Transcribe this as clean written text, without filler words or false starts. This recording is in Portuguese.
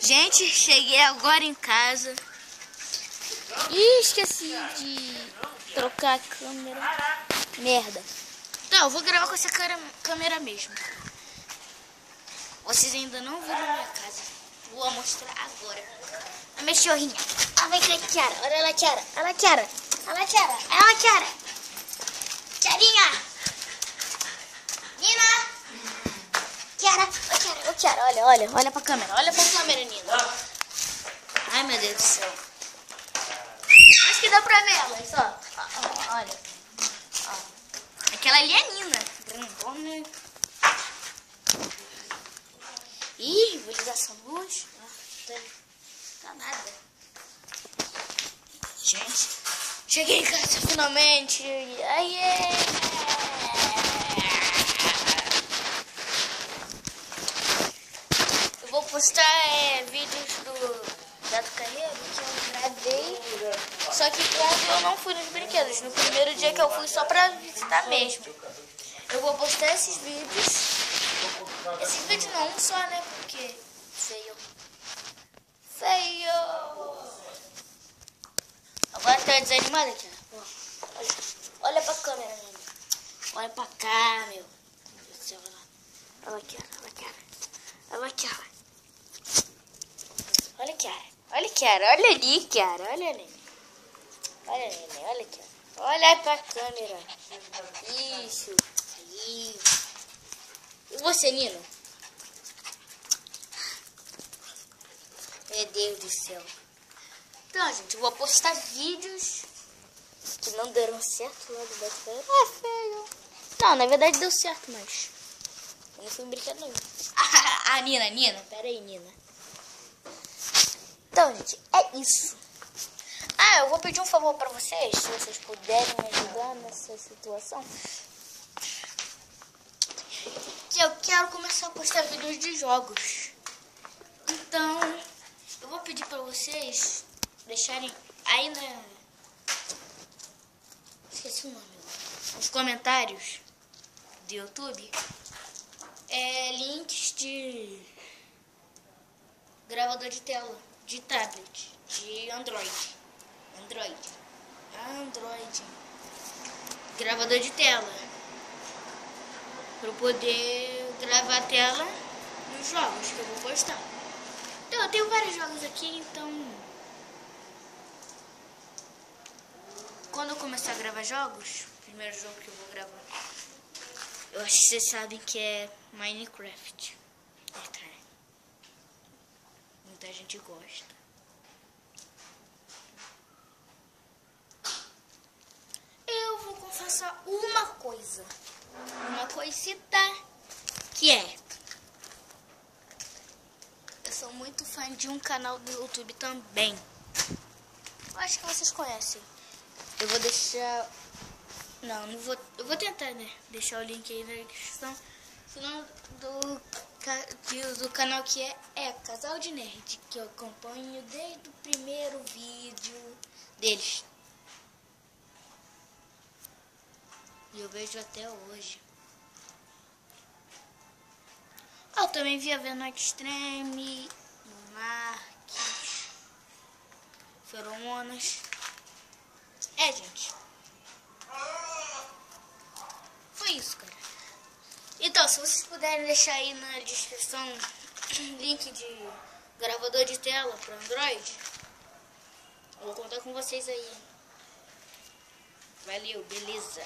Gente, cheguei agora em casa. Ih, esqueci de trocar a câmera. Merda. Então, eu vou gravar com essa câmera mesmo. Vocês ainda não viram a minha casa. Vou mostrar agora. A minha cachorrinha. Ah, vem cá, Tiara. Olha ela, Tiara. Olha a Tiara. Olha a Tiara. Olha a Tiara. Tiarinha. Nina. Tiara. Ô, Tiara. Olha pra câmera. Olha pra câmera, Nina. Ai, meu Deus do céu. Acho que dá pra ver ela. Só. Olha. Ó. Aquela ali é Nina. Grandona. Ih, vou ligar essa luz. Tá nada. Gente, cheguei em casa finalmente. Aê! Eu vou postar vídeos do Gato Carreiro que eu gravei. Só que quando eu não fui nos brinquedos. No primeiro dia que eu fui só pra visitar mesmo. Eu vou postar esses vídeos. Esse vídeo não, um só, né? Porque feio. Agora tá desanimada aqui. Olha pra câmera, menina. Olha pra cá, meu. Meu Deus do céu, olha aqui, olha aqui. Olha, Kiara. Olha, Kiara. Olha ali, Kiara. Olha ali. Olha, neném. Olha aqui. Olha pra câmera. Isso. Aí. E você, Nino? Meu Deus do céu. Então, gente, eu vou postar vídeos que não deram certo lá do Beto. É feio. Não, na verdade deu certo, mas eu não fui em brinquedo nenhum. Ah, Nina. Pera aí, Nina. Então, gente, é isso. Ah, eu vou pedir um favor pra vocês, se vocês puderem me ajudar nessa situação. Que eu quero começar a postar vídeos de jogos. Então, eu vou pedir pra vocês deixarem aí na... Esqueci o nome. Nos comentários do YouTube. Links de gravador de tela, de tablet, de Android. Gravador de tela. Pra eu poder gravar a tela nos jogos que eu vou postar. Então, eu tenho vários jogos aqui, então... Quando eu começar a gravar jogos, o primeiro jogo que eu vou gravar, eu acho que vocês sabem que é Minecraft. Cara, muita gente gosta. Eu vou confessar uma coisa. Uma coisita que é... Eu sou muito fã de um canal do YouTube também. Eu acho que vocês conhecem. Eu vou deixar... Não vou... Eu vou tentar, né? Deixar o link aí na descrição. Senão do canal que é Casal de Nerd. Que eu acompanho desde o primeiro vídeo deles. E eu vejo até hoje. Eu também via vendo Extreme, Monarques, Feromonas. Gente. Foi isso, cara. Então, se vocês puderem deixar aí na descrição link de gravador de tela para Android, eu vou contar com vocês aí. Valeu, beleza.